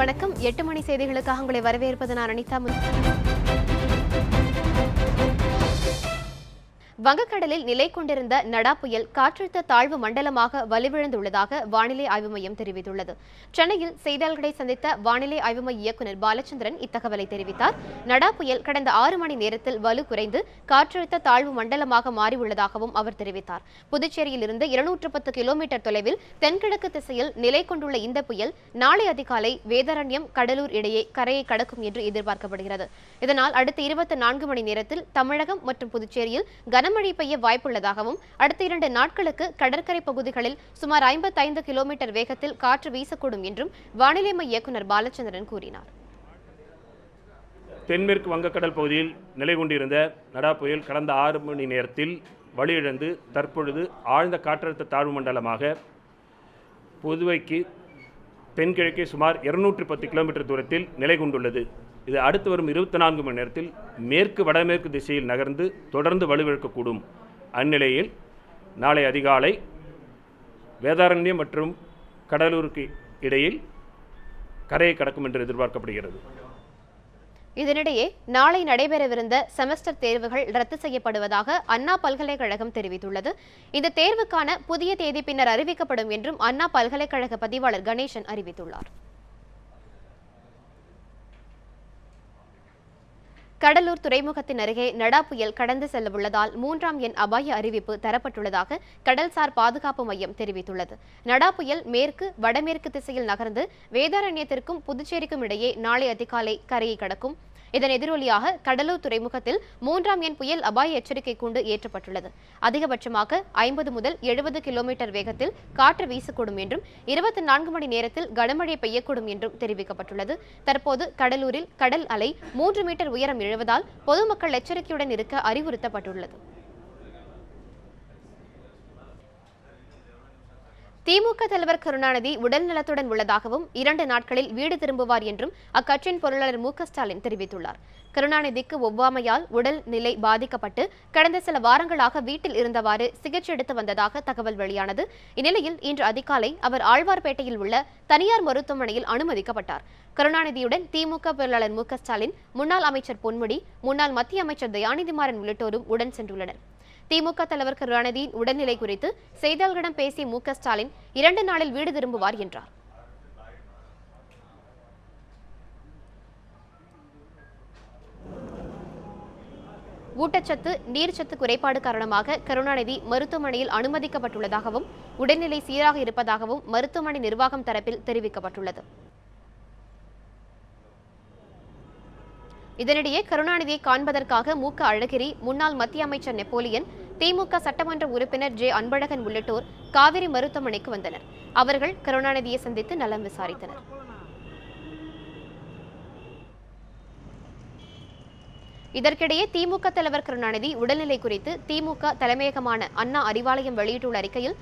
வணக்கம். 8 மணி செய்திகளுக்காக உங்களை வரவேற்பது நான் அனிதா. வங்கக்கடலில் நிலை கொண்டிருந்த நடா புயல் காற்றழுத்த தாழ்வு மண்டலமாக வலுவிழந்துள்ளதாக வானிலை ஆய்வு மையம் தெரிவித்துள்ளது. சென்னையில் செய்தியாளர்களை சந்தித்த வானிலை ஆய்வு மைய இயக்குநர் பாலச்சந்திரன் இத்தகவலை தெரிவித்தார். நடா புயல் கடந்த 6 மணி நேரத்தில் வலு குறைந்து காற்றழுத்த தாழ்வு மண்டலமாக மாறியுள்ளதாகவும் அவர் தெரிவித்தார். புதுச்சேரியில் இருந்து 210 கிலோமீட்டர் தொலைவில் தென்கிழக்கு திசையில் நிலை கொண்டுள்ள இந்த புயல் நாளை அதிகாலை வேதாரண்யம் கடலூர் இடையே கரையை கடக்கும் என்று எதிர்பார்க்கப்படுகிறது. இதனால் அடுத்த 24 மணி நேரத்தில் தமிழகம் மற்றும் புதுச்சேரியில் கனமழை பெய்ய வாய்ப்புள்ளதாகவும் அடுத்த 2 நாட்களுக்கு கடற்கரை பகுதிகளில் சுமார் 55 கிலோமீட்டர் வேகத்தில் காற்று வீசக்கூடும் என்றும் வானிலை மைய இயக்குநர் பாலச்சந்திரன் கூறினார். தென்மேற்கு வங்கக்கடல் பகுதியில் நிலை கொண்டிருந்த நடா புயல் கடந்த 6 மணி நேரத்தில் வலுவிழந்து தற்பொழுது ஆழ்ந்த காற்றழுத்த தாழ்வு மண்டலமாக புதுவைக்கு தென்கிழக்கே சுமார் 210 கிலோமீட்டர் தூரத்தில் நிலை கொண்டுள்ளது. இது அடுத்து வரும் 24 மணி நேரத்தில் மேற்கு வடமேற்கு திசையில் நகர்ந்து தொடர்ந்து வலுவிழக்கக்கூடும். அந்நிலையில் நாளை அதிகாலை வேதாரண்யம் மற்றும் கடலூருக்கு இடையில் கரையை கடக்கும் என்று எதிர்பார்க்கப்படுகிறது. இதனிடையே நாளை நடைபெறவிருந்த செமஸ்டர் தேர்வுகள் ரத்து செய்யப்படுவதாக அண்ணா பல்கலைக்கழகம் தெரிவித்துள்ளது. இந்த தேர்வுக்கான புதிய தேதி பின்னர் அறிவிக்கப்படும் என்றும் அண்ணா பல்கலைக்கழக பதிவாளர் கணேசன் அறிவித்துள்ளார். கடலூர் துறைமுகத்தின் அருகே நடா புயல் கடந்து செல்ல உள்ளதால் 3ஆம் எண் அபாய அறிவிப்பு தரப்பட்டுள்ளதாக கடல்சார் பாதுகாப்பு மையம் தெரிவித்துள்ளது. நடா புயல் மேற்கு வடமேற்கு திசையில் நகர்ந்து வேதாரண்யத்திற்கும் புதுச்சேரிக்கும் இடையே நாளை அதிகாலை கரையை கடக்கும். இதன் எதிரொலியாக கடலூர் துறைமுகத்தில் 3ஆம் எண் புயல் அபாய எச்சரிக்கை கூண்டு ஏற்றப்பட்டுள்ளது. அதிகபட்சமாக 50 முதல் 70 கிலோமீட்டர் வேகத்தில் காற்று வீசக்கூடும் என்றும் 24 மணி நேரத்தில் கனமழை பெய்யக்கூடும் என்றும் தெரிவிக்கப்பட்டுள்ளது. தற்போது கடலூரில் கடல் அலை 3 மீட்டர் உயரம் எழுவதால் பொதுமக்கள் எச்சரிக்கையுடன் இருக்க அறிவுறுத்தப்பட்டுள்ளது. திமுக தலைவர் கருணாநிதி உடல் நலத்துடன் உள்ளதாகவும் 2 நாட்களில் வீடு திரும்புவார் என்றும் அக்கட்சியின் பொருளாளர் மு.க. ஸ்டாலின் தெரிவித்துள்ளார். கருணாநிதிக்கு ஒவ்வாமையால் உடல் நிலை பாதிக்கப்பட்டு கடந்த சில வாரங்களாக வீட்டில் இருந்தவாறு சிகிச்சை எடுத்து வந்ததாக தகவல் வெளியானது. இந்நிலையில் இன்று அதிகாலை அவர் ஆழ்வார்பேட்டையில் உள்ள தனியார் மருத்துவமனையில் அனுமதிக்கப்பட்டார். கருணாநிதியுடன் திமுக பொருளாளர் மு.க. ஸ்டாலின், முன்னாள் அமைச்சர் பொன்முடி, முன்னாள் மத்திய அமைச்சர் தயாநிதிமாறன் உள்ளிட்டோரும் உடன் சென்றுள்ளனர். திமுக தலைவர் கருணாநிதியின் உடல்நிலை குறித்து செய்தியாளர்களிடம் பேசிய மு.க. ஸ்டாலின் 2 நாளில் வீடு திரும்புவார் என்றார். ஊட்டச்சத்து, நீர்ச்சத்து குறைபாடு காரணமாக கருணாநிதி மருத்துவமனையில் அனுமதிக்கப்பட்டுள்ளதாகவும் உடல்நிலை சீராக இருப்பதாகவும் மருத்துவமனை நிர்வாகம் தரப்பில் தெரிவிக்கப்பட்டுள்ளது. இதனிடையே கருணாநிதியை காண்பதற்காக மு.க. அழகிரி, முன்னாள் மத்திய அமைச்சர் நெப்போலியன், திமுக சட்டமன்ற உறுப்பினர் ஜே. அன்பழகன் உள்ளிட்டோர் காவிரி மருத்துவமனைக்கு வந்தனர். அவர்கள் கருணாநிதியை சந்தித்து நலம் விசாரித்தனர். இதற்கிடையே திமுக தலைவர் கருணாநிதி உடல்நிலை குறித்து திமுக தலைமையகமான அண்ணா அறிவாலயம் வெளியிட்டுள்ள அறிக்கையில்,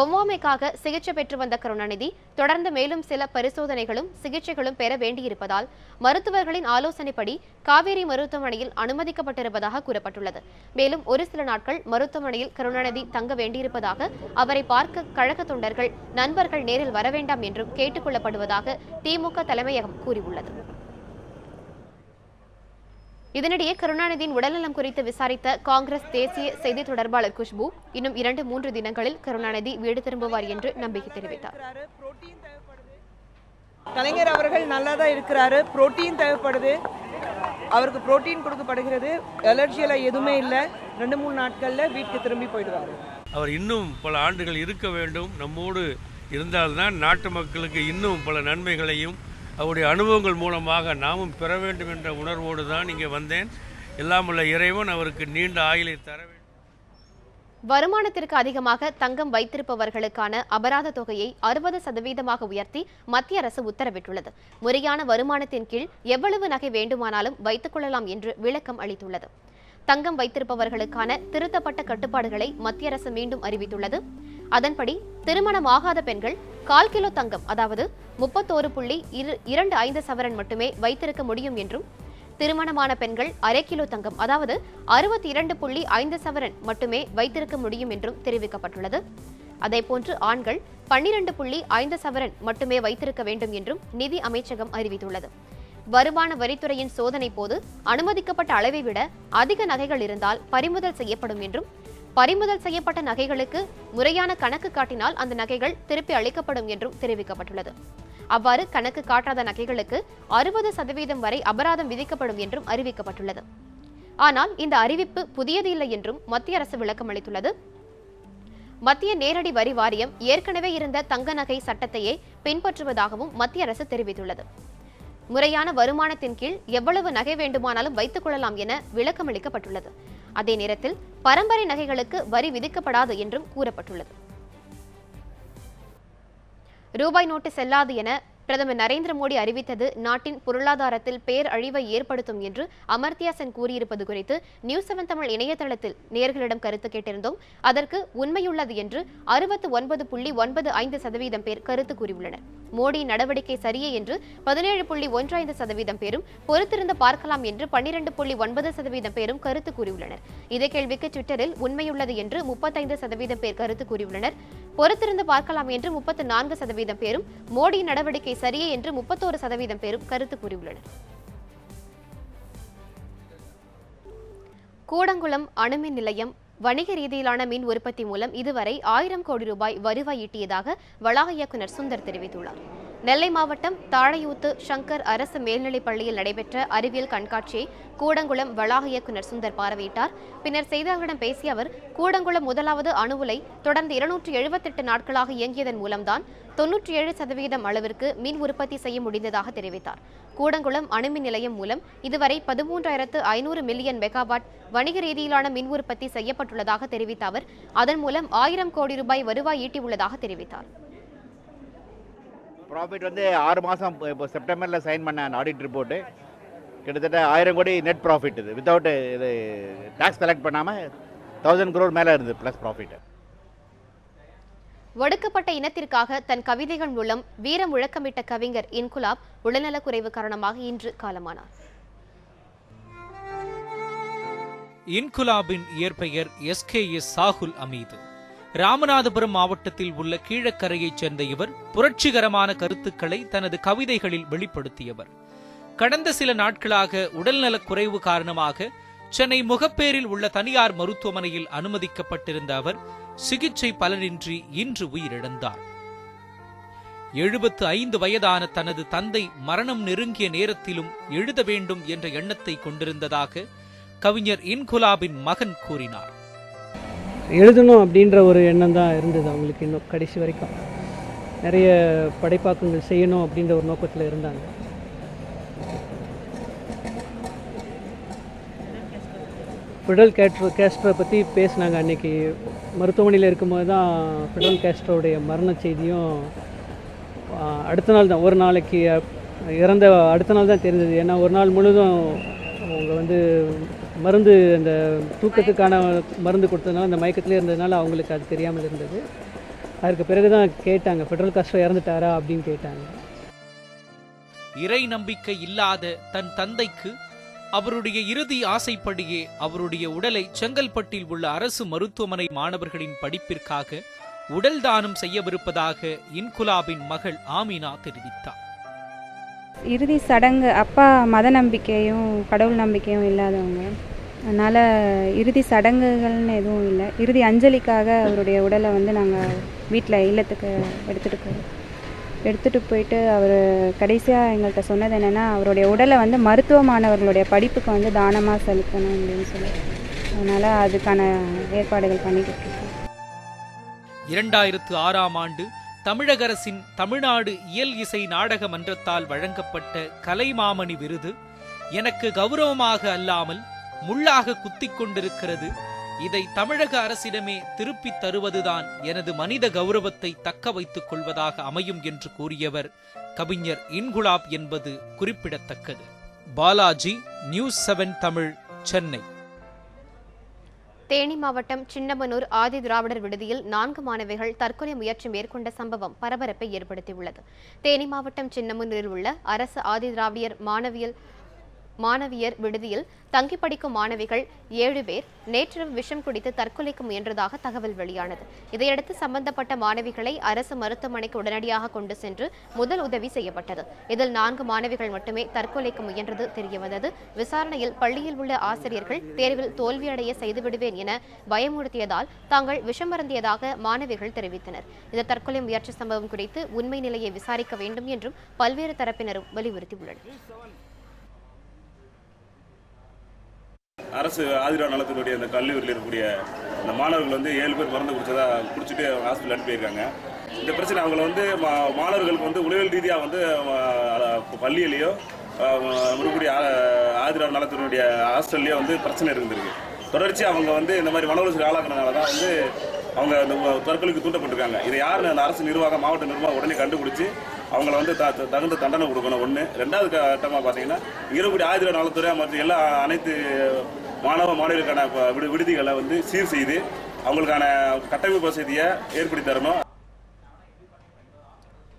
ஒவ்வாமைக்காக சிகிச்சை பெற்று வந்த கருணாநிதி தொடர்ந்து மேலும் சில பரிசோதனைகளும் சிகிச்சைகளும் பெற வேண்டியிருப்பதால் மருத்துவர்களின் ஆலோசனைப்படி காவேரி மருத்துவமனையில் அனுமதிக்கப்பட்டிருப்பதாக கூறப்பட்டுள்ளது. மேலும் ஒரு சில நாட்கள் மருத்துவமனையில் கருணாநிதி தங்க வேண்டியிருப்பதாக, அவரை பார்க்க கழக தொண்டர்கள், நண்பர்கள் நேரில் வர வேண்டாம் என்றும் கேட்டுக் கொள்ளப்படுவதாக திமுக தலைமையகம் கூறியுள்ளது. இதனிடையே கருணாநிதியின் உடல்நலம் குறித்து விசாரித்த காங்கிரஸ் தேசிய செய்தி தொடர்பாளர் குஷ்பு, இன்னும் 2-3 தினங்களில் கருணாநிதி வீடு திரும்புவார் என்று நம்பிக்கை தெரிவித்தார். கலைஞர் அவர்கள் நல்லா தான் இருக்கிறாரு. புரோட்டீன் தேவைப்படுது, அவருக்கு புரோட்டீன் கொடுக்கப்படுகிறது. அலர்ஜியெல்லாம் எதுவுமே இல்லை. 2-3 நாட்களில் வீட்டுக்கு திரும்பி போயிடுவார். அவர் இன்னும் பல ஆண்டுகள் இருக்க வேண்டும். நம்மோடு இருந்தால்தான் நாட்டு மக்களுக்கு இன்னும் பல நன்மைகளையும் அவருடைய அனுபவங்கள் மூலமாக நாமும் பெற வேண்டும் என்ற உணர்வோடு தான் இங்கே வந்தேன். எல்லாம் உள்ள இறைவன் அவருக்கு நீண்ட ஆயுளை தர வேண்டும். வருமானத்திற்கு அதிகமாக தங்கம் வைத்திருப்பவர்களுக்கான அபராத தொகையை 60% உயர்த்தி மத்திய அரசு உத்தரவிட்டுள்ளது. முறையான வருமானத்தின் கீழ் எவ்வளவு நகை வேண்டுமானாலும் வைத்துக் கொள்ளலாம் என்று விளக்கம் அளித்துள்ளது. தங்கம் வைத்திருப்பவர்களுக்கான திருத்தப்பட்ட கட்டுப்பாடுகளை மத்திய அரசு மீண்டும் அறிவித்துள்ளது. அதன்படி திருமணமாகாத பெண்கள் 1/4 கிலோ தங்கம், அதாவது 31.25 சவரன் மட்டுமே வைத்திருக்க முடியும் என்றும், திருமணமான பெண்கள் 1/2 கிலோ தங்கம், அதாவது 62.5 சவரன் மட்டுமே வைத்திருக்க முடியும் என்றும் தெரிவிக்கப்பட்டுள்ளது. அதேபோன்று ஆண்கள் 12.5 சவரன் மட்டுமே வைத்திருக்க வேண்டும் என்றும் நிதி அமைச்சகம் அறிவித்துள்ளது. வருமான வரித்துறையின் சோதனை போது அனுமதிக்கப்பட்ட அளவை விட அதிக நகைகள் இருந்தால் பறிமுதல் செய்யப்படும் என்றும், பறிமுதல் செய்யப்பட்ட நகைகளுக்கு முறையான கணக்கு காட்டினால் அந்த நகைகள் திருப்பி அளிக்கப்படும் என்றும் தெரிவிக்கப்பட்டுள்ளது. அவ்வாறு கணக்கு காட்டாத நகைகளுக்கு 60% வரை அபராதம் விதிக்கப்படும் என்றும் அறிவிக்கப்பட்டுள்ளது. ஆனால் இந்த அறிவிப்பு புதியது இல்லை என்றும் மத்திய அரசு விளக்கம் அளித்துள்ளது. மத்திய நேரடி வரி வாரியம் ஏற்கனவே இருந்த தங்க நகை சட்டத்தையே பின்பற்றுவதாகவும் மத்திய அரசு தெரிவித்துள்ளது. முறையான வருமானத்தின் கீழ் எவ்வளவு நகை வேண்டுமானாலும் வைத்துக் கொள்ளலாம் என விளக்கம் அளிக்கப்பட்டுள்ளது. அதே நேரத்தில் பரம்பரை நகைகளுக்கு வரி விதிக்கப்படாது என்றும் கூறப்பட்டுள்ளது. ரூபாய் நோட்டு செல்லாது என பிரதமர் நரேந்திர மோடி அறிவித்தது நாட்டின் பொருளாதாரத்தில் பேரழிவை ஏற்படுத்தும் என்று அமர்த்தியா சென் கூறியிருப்பது குறித்து நியூஸ் 7 தமிழ் இணையதளத்தில் நேயர்களிடம் கருத்து கேட்டிருந்தோம். அதற்கு உண்மையுள்ளது என்று 69.95% பேர் கருத்து கூறியுள்ளனர். மோடி நடவடிக்கை சரியே என்று 17.15% பேரும், பொறுத்திருந்து பார்க்கலாம் என்று 12.9% பேரும் கருத்து கூறியுள்ளனர். இதே கேள்விக்கு ட்விட்டரில் உண்மையுள்ளது என்று 35% பேர் கருத்து கூறியுள்ளனர். பொறுத்திருந்து பார்க்கலாம் என்று 34% பேரும், மோடி நடவடிக்கை சரியே என்று 31% பேரும் கருத்து கூறியுள்ளனர். கூடங்குளம் அணுமின் நிலையம் வணிக ரீதியிலான மின் உற்பத்தி மூலம் இதுவரை 1000 கோடி ரூபாய் வருவாய் ஈட்டியதாக வளாக இயக்குநர் சுந்தர் தெரிவித்துள்ளார். நெல்லை மாவட்டம் தாழையூத்து சங்கர் அரசு மேல்நிலைப் பள்ளியில் நடைபெற்ற அறிவியல் கண்காட்சியை கூடங்குளம் வளாக இயக்குநர் சுந்தர் பார்வையிட்டார். பின்னர் செய்தியாளர்களிடம் பேசிய அவர், கூடங்குளம் முதலாவது அணு உலை தொடர்ந்து 278 நாட்களாக இயங்கியதன் மூலம்தான் 97% அளவிற்கு மின் உற்பத்தி செய்ய முடிந்ததாக தெரிவித்தார். கூடங்குளம் அணுமின் நிலையம் மூலம் இதுவரை 13,500 மில்லியன் மெகாவாட் வணிக ரீதியிலான மின் உற்பத்தி செய்யப்பட்டுள்ளதாக தெரிவித்த அவர், அதன் மூலம் 1000 கோடி ரூபாய் வருவாய் ஈட்டியுள்ளதாக தெரிவித்தார். ப்ராஃபிட் வந்து 6 மாதம் இப்போ செப்டம்பரில் சைன் பண்ண ஆடிட் ரிப்போர்ட்டு கிட்டத்தட்ட 1000 கோடி நெட் ப்ராஃபிட். இது வித்தவுட் இது டேக்ஸ் கலெக்ட் பண்ணாமல் 1000 crore மேலே இருந்தது ப்ளஸ் ப்ராஃபிட். ஒடுக்கப்பட்ட இனத்திற்காக தன் கவிதைகள் மூலம் வீர முழக்கமிட்ட கவிஞர் இன்குலாப் உடல்நலக்குறைவு காரணமாக இன்று காலமானார். இன்குலாபின் இயற்பெயர் SKS சாகுல் அமீது. ராமநாதபுரம் மாவட்டத்தில் உள்ள கீழக்கரையைச் சேர்ந்த இவர் புரட்சிகரமான கருத்துக்களை தனது கவிதைகளில் வெளிப்படுத்தியவர். கடந்த சில நாட்களாக உடல்நலக் குறைவு காரணமாக சென்னை முகப்பேரில் உள்ள தனியார் மருத்துவமனையில் அனுமதிக்கப்பட்டிருந்த அவர் சிகிச்சை பலனின்றி இன்று உயிரிழந்தார். 75 வயதான தனது தந்தை மரணம் நெருங்கிய நேரத்திலும் எழுத வேண்டும் என்ற எண்ணத்தை கொண்டிருந்ததாக கவிஞர் இன்குலாபின் மகன் கூறினார். எழுதணும் அப்படின்ற ஒரு எண்ணம் தான் இருந்தது அவங்களுக்கு. இன்னும் கடைசி வரைக்கும் நிறைய படைப்பாக்கங்கள் செய்யணும் அப்படின்ற ஒரு நோக்கத்தில் இருந்தாங்க. ஃபிடல் கேஸ்ட்ரோ பற்றி பேசினாங்க அன்றைக்கி மருத்துவமனையில் இருக்கும்போது தான். ஃபிடல் கேஸ்ட்ரோடைய மரண செய்தியும் அடுத்த நாள் தான், ஒரு நாளைக்கு இறந்த அடுத்த நாள் தான் தெரிஞ்சது. ஏன்னா ஒரு நாள் முழுதும் அவங்க வந்து மருந்து, அந்த தூக்கத்துக்கான மருந்து கொடுத்ததுனால அந்த மயக்கத்திலே இருந்ததுனால அவங்களுக்கு அது தெரியாமல் இருந்தது. அதற்கு பிறகு தான் கேட்டாங்க, ஃபிடல் காஸ்ட்ரோ இறந்துட்டாரா அப்படின்னு கேட்டாங்க. இறை நம்பிக்கை இல்லாத தன் தந்தைக்கு அவருடைய இறுதி ஆசைப்படியே அவருடைய உடலை செங்கல்பட்டில் உள்ள அரசு மருத்துவமனை மாணவர்களின் படிப்பிற்காக உடல் தானம் செய்யவிருப்பதாக இன்குலாபின் மகள் ஆமினா தெரிவித்தார். இறுதி சடங்கு, அப்பா மத நம்பிக்கையும் கடவுள் நம்பிக்கையும் இல்லாதவங்க, அதனால் இறுதி சடங்குகள்னு எதுவும் இல்லை. இறுதி அஞ்சலிக்காக அவருடைய உடலை வந்து நாங்கள் வீட்டில் இல்லத்துக்கு எடுத்துகிட்டு போயிட்டு அவர் கடைசியாக எங்கள்கிட்ட சொன்னது என்னென்னா, அவருடைய உடலை வந்து மருத்துவ மாணவர்களுடைய படிப்புக்கு வந்து தானமாக செலுத்தணும் அப்படின்னு சொல்லி, அதனால் அதுக்கான ஏற்பாடுகள் பண்ணிக்கிட்டு இருக்கோம். 2006ஆம் ஆண்டு தமிழக அரசின் தமிழ்நாடு இயல் இசை நாடக மன்றத்தால் வழங்கப்பட்ட கலைமாமணி விருது எனக்கு கௌரவமாக அல்லாமல் முள்ளாக குத்திக் கொண்டிருக்கிறது. இதை தமிழக அரசிடமே திருப்பித் தருவதுதான் எனது மனித கௌரவத்தை தக்க வைத்துக் கொள்வதாக அமையும் என்று கூறியவர் கவிஞர் இன்குலாப் என்பது குறிப்பிடத்தக்கது. பாலாஜி, நியூஸ் 7 தமிழ், சென்னை. தேனி மாவட்டம் சின்னமனூர் ஆதி திராவிடர் விடுதியில் 4 மாணவிகள் தற்கொலை முயற்சி மேற்கொண்ட சம்பவம் பரபரப்பை ஏற்படுத்தியுள்ளது. தேனி மாவட்டம் சின்னமனூரில் உள்ள அரசு ஆதி திராவிடர் மாணவியல் மாணவியர் விடுதியில் தங்கி படிக்கும் மாணவிகள் 7 பேர் நேற்றிரவு விஷம் குடித்து தற்கொலைக்கு முயன்றதாக தகவல் வெளியானது. இதையடுத்து சம்பந்தப்பட்ட மாணவிகளை அரசு மருத்துவமனைக்கு உடனடியாக கொண்டு சென்று முதல் உதவி செய்யப்பட்டது. இதில் 4 மாணவிகள் மட்டுமே தற்கொலைக்கு முயன்றது தெரியவந்தது. விசாரணையில் பள்ளியில் உள்ள ஆசிரியர்கள் தேர்வில் தோல்வியடைய செய்துவிடுவேன் என பயமுறுத்தியதால் தாங்கள் விஷம் அருந்தியதாக மாணவிகள் தெரிவித்தனர். இந்த தற்கொலை முயற்சி சம்பவம் குறித்து உண்மை நிலையை விசாரிக்க வேண்டும் என்றும் பல்வேறு தரப்பினரும் வலியுறுத்தியுள்ளனர். அரசு ஆதிரார் நலத்தினுடைய அந்த கல்லூரியில் இருக்கக்கூடிய அந்த மாணவர்கள் வந்து 7 பேர் மருந்து குடிச்சிட்டு ஹாஸ்பிட்டல் அனுப்பியிருக்காங்க. இந்த பிரச்சனை அவங்களை வந்து மாணவர்களுக்கு வந்து உளவியல் ரீதியாக வந்து பள்ளியிலேயோ இருக்கக்கூடிய ஆதிரார் நலத்தினுடைய ஹாஸ்டல்லையோ வந்து பிரச்சனை இருந்திருக்கு. தொடர்ச்சி அவங்க வந்து இந்த மாதிரி மன உளைச்சலுக்கு ஆளாக்குறதுனால தான் வந்து அவங்க அந்த தற்கொலைக்கு தூண்டப்பட்டிருக்காங்க. இதை யாருன்னு அந்த அரசு நிர்வாகம் மாவட்ட நிர்வாகம் உடனே கண்டுபிடிச்சி அவங்கள வந்து தகுந்த தண்டனை கொடுக்கணும். ஒன்று. 2வது கட்டமாக பார்த்தீங்கன்னா இருக்கக்கூடிய ஆதிரார் நலத்துறை மற்றும் எல்லா அனைத்து மாணவர்களுக்கான விடுதிகளை வந்து சீர் செய்து அவங்களுக்கான கட்டமைப்பு வசதியை ஏற்படுத்தி தரணும்.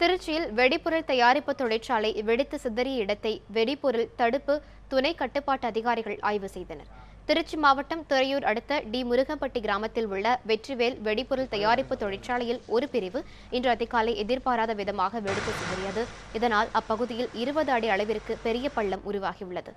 திருச்சியில் வெடிபொருள் தயாரிப்பு தொழிற்சாலை வெடித்து சிதறிய இடத்தை வெடிபொருள் தடுப்பு துணை கட்டுப்பாட்டு அதிகாரிகள் ஆய்வு செய்தனர். திருச்சி மாவட்டம் துறையூர் அடுத்த டி முருகம்பட்டி கிராமத்தில் உள்ள வெற்றிவேல் வெடிபொருள் தயாரிப்பு தொழிற்சாலையில் ஒரு பிரிவு இன்று அதிகாலை எதிர்பாராத விதமாக வெடித்து சிதறியது. இதனால் அப்பகுதியில் 20 அடி அளவிற்கு பெரிய பள்ளம் உருவாகியுள்ளது.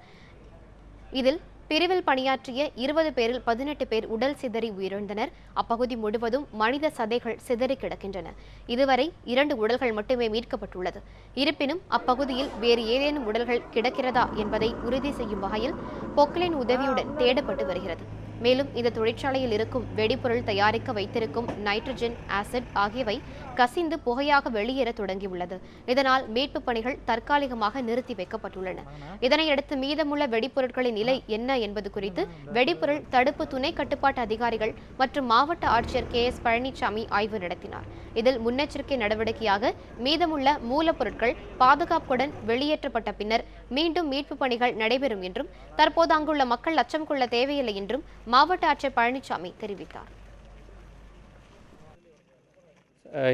இதில் பிரிவில் பணியாற்றிய 20 பேரில் 18 பேர் உடல் சிதறி உயிரிழந்தனர். அப்பகுதி முழுவதும் மனித சதைகள் சிதறி கிடக்கின்றன. இதுவரை 2 உடல்கள் மட்டுமே மீட்கப்பட்டுள்ளது. இருப்பினும் அப்பகுதியில் வேறு ஏதேனும் உடல்கள் கிடக்கிறதா என்பதை உறுதி செய்யும் வகையில் பொக்லைன் உதவியுடன் தேடப்பட்டு வருகிறது. மேலும் இந்த தொழிற்சாலையில் இருக்கும் வெடிபொருள் தயாரிக்க வைத்திருக்கும் நைட்ரஜன் ஆசிட் ஆகியவை கசிந்து புகையாக வெளியேற தொடங்கியுள்ளது. இதனால் மீட்பு பணிகள் தற்காலிகமாக நிறுத்தி வைக்கப்பட்டுள்ளன. இதனையடுத்து மீதமுள்ள வெடிப்பொருட்களின் நிலை என்ன என்பது குறித்து வெடிபொருள் தடுப்பு துணை கட்டுப்பாட்டு அதிகாரிகள் மற்றும் மாவட்ட ஆட்சியர் KS பழனிசாமி ஆய்வு நடத்தினார். இதில் முன்னெச்சரிக்கை நடவடிக்கையாக மீதமுள்ள மூலப்பொருட்கள் பாதுகாப்புடன் வெளியேற்றப்பட்ட பின்னர் மீண்டும் மீட்பு பணிகள் நடைபெறும் என்றும் தற்போது அங்குள்ள மக்கள் அச்சம் கொள்ள தேவையில்லை என்றும் மாவட்ட ஆட்சியர் பழனிசாமி தெரிவித்தார்.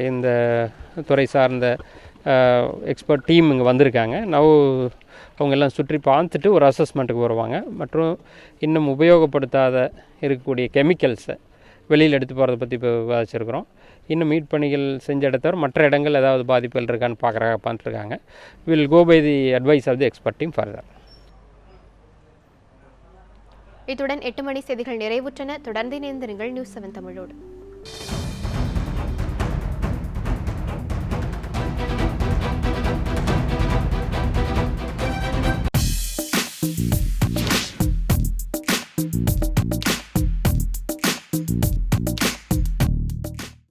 இந்த துறை சார்ந்த எக்ஸ்பர்ட் டீம் இங்கே வந்திருக்காங்க. அவங்க எல்லாம் சுற்றி பார்த்துட்டு ஒரு அசஸ்மெண்ட்டுக்கு வருவாங்க. மற்றும் இன்னும் உபயோகப்படுத்தாத இருக்கக்கூடிய கெமிக்கல்ஸை வெளியில் எடுத்து போகிறத பற்றி இப்போ விவாதிச்சிருக்கிறோம். இன்னும் மீட் பணிகள் செஞ்ச இடத்தவரை மற்ற இடங்கள் ஏதாவது பாதிப்புகள் இருக்கான்னு பார்த்துருக்காங்க. Will go by the advice of the expert team further. இத்துடன் 8 மணி செய்திகள் நிறைவுற்றன. தொடர்ந்து இணைந்திருங்கள் நியூஸ் 7 தமிழோடு.